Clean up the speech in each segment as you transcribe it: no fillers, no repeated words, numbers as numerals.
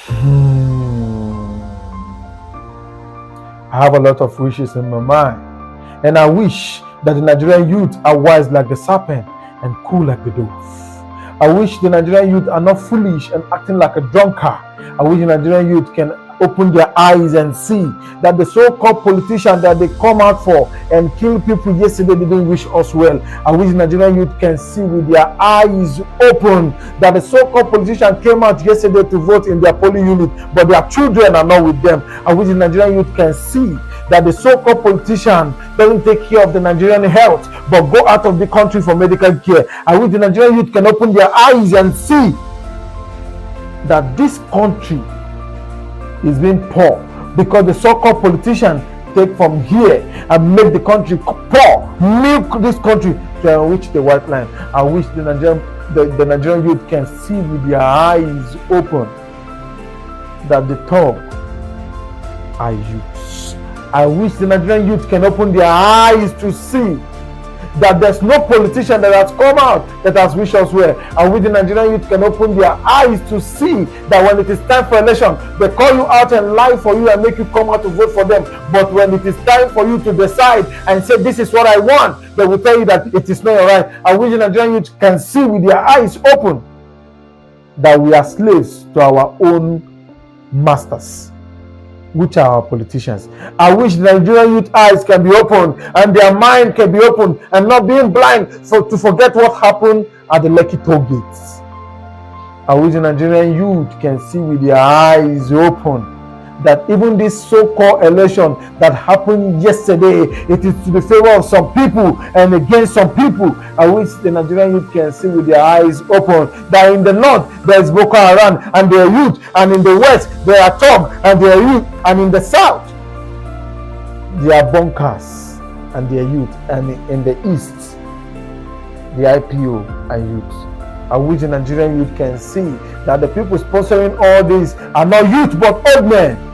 Hmm. I have a lot of wishes in my mind, and I wish that the Nigerian youth are wise like the serpent and cool like the dove. I wish the Nigerian youth are not foolish and acting like a drunkard. I wish the Nigerian youth can open their eyes and see that the so-called politicians that they come out for and kill people yesterday didn't wish us well. I wish the Nigerian youth can see with their eyes open that the so-called politician came out yesterday to vote in their polling unit, but their children are not with them. I wish the Nigerian youth can see that the so-called politician doesn't take care of the Nigerian health, but go out of the country for medical care. I wish the Nigerian youth can open their eyes and see that this country is being poor because the so-called politicians take from here and make the country poor, milk this country to enrich the white line. I wish the Nigerian youth can see with their eyes open that the top are youths. I wish the Nigerian youth can open their eyes to see that there's no politician that has come out that has wished us well. And with the Nigerian youth can open their eyes to see that when it is time for election, they call you out and lie for you and make you come out to vote for them. But when it is time for you to decide and say, this is what I want, they will tell you that it is not your right. And with the Nigerian youth can see with their eyes open that we are slaves to our own masters, which are our politicians. I wish the Nigerian youth eyes can be open and their mind can be open and not being blind to forget what happened at the Lekki toll gates. I wish the Nigerian youth can see with their eyes open that even this so-called election that happened yesterday, it is to the favor of some people and against some people. I wish the Nigerian youth can see with their eyes open that in the north there is Boko Haram and their youth, and in the west there are Tom and their youth, and in the south there are bunkers and their youth, and in the east the IPO and youth. I wish the Nigerian youth can see that the people sponsoring all this are not youth but old men.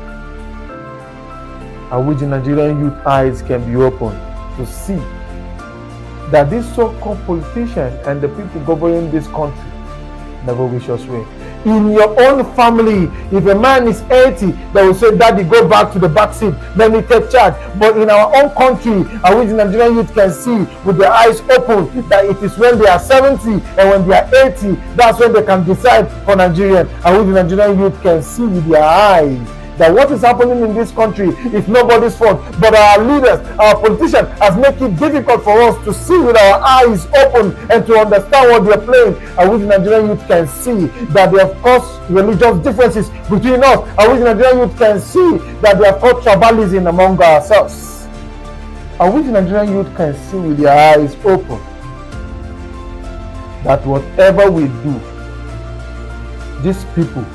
I wish the Nigerian youth eyes can be open to see that these so-called politicians and the people governing this country never wish us well. In your own family, if a man is 80, they will say, Daddy, go back to the back seat, let me take charge. But in our own country, I wish the Nigerian youth can see with their eyes open that it is when they are 70 and when they are 80, that's when they can decide for Nigeria. I wish the Nigerian youth can see with their eyes that what is happening in this country is nobody's fault, but our leaders, our politicians, has made it difficult for us to see with our eyes open and to understand what they're playing. I wish the Nigerian youth can see that they have caused religious differences between us. I wish the Nigerian youth can see that they have caused tribalism among ourselves. I wish the Nigerian youth can see with their eyes open that whatever we do, these people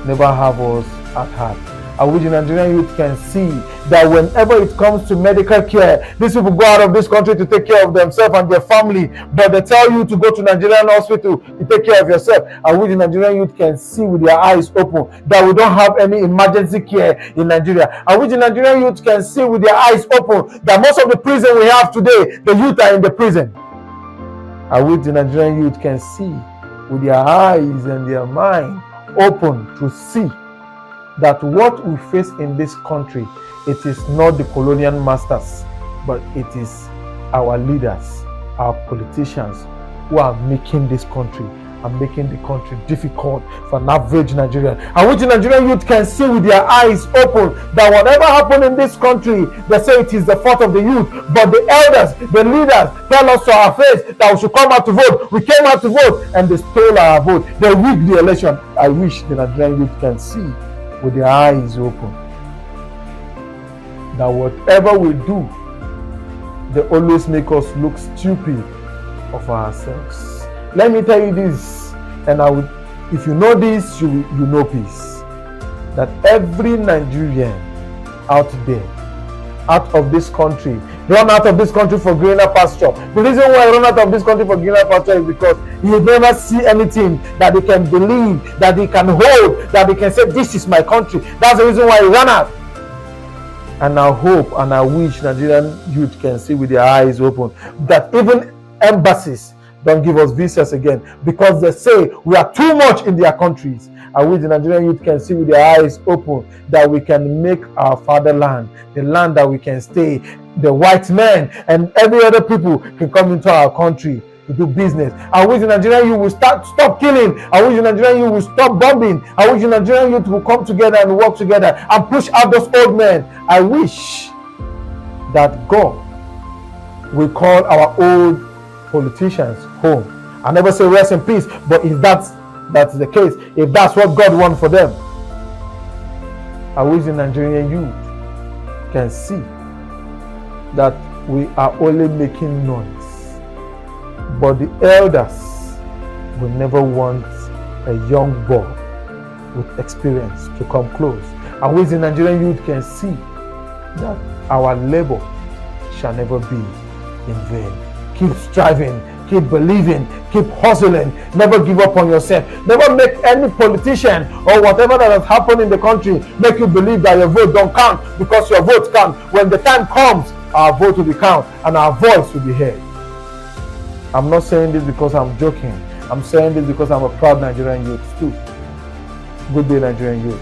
never have us at heart. I wish the Nigerian youth can see that whenever it comes to medical care, these people go out of this country to take care of themselves and their family, but they tell you to go to Nigerian hospital to take care of yourself. I wish the Nigerian youth can see with their eyes open that we don't have any emergency care in Nigeria. I wish the Nigerian youth can see with their eyes open that most of the prison we have today, the youth are in the prison. I wish the Nigerian youth can see with their eyes and their mind open to see that what we face in this country, it is not the colonial masters, but it is our leaders, our politicians who are making this country and making the country difficult for an average Nigerian. I wish the Nigerian youth can see with their eyes open that whatever happened in this country, they say it is the fault of the youth, but the elders, the leaders tell us to our face that we should come out to vote. We came out to vote and they stole our vote. They rigged the election. I wish the Nigerian youth can see with their eyes open that whatever we do, they always make us look stupid of ourselves. Let me tell you this, and if you know this, you know peace. That every Nigerian out there, out of this country, run out of this country for greener pasture. The reason why I run out of this country for greener pasture is because you never see anything that they can believe, that they can hold, that they can say, this is my country. That's the reason why I run out. And I hope and I wish Nigerian youth can see with their eyes open that even embassies don't give us visas again, because they say we are too much in their countries. I wish the Nigerian youth can see with their eyes open that we can make our fatherland the land that we can stay. The white men and every other people can come into our country to do business. I wish the Nigerian youth will stop killing. I wish the Nigerian youth will stop bombing. I wish the Nigerian youth will come together and work together and push out those old men. I wish that God will call our old politicians home. I never say rest in peace, but if that's the case, if that's what God wants for them, I wish the Nigerian youth can see that we are only making noise, but the elders will never want a young boy with experience to come close. I wish the Nigerian youth can see that our labor shall never be in vain. Keep striving, keep believing, keep hustling, never give up on yourself. Never make any politician or whatever that has happened in the country make you believe that your vote don't count, because your vote counts. When the time comes, our vote will be counted and our voice will be heard. I'm not saying this because I'm joking. I'm saying this because I'm a proud Nigerian youth too. Good day, Nigerian youth.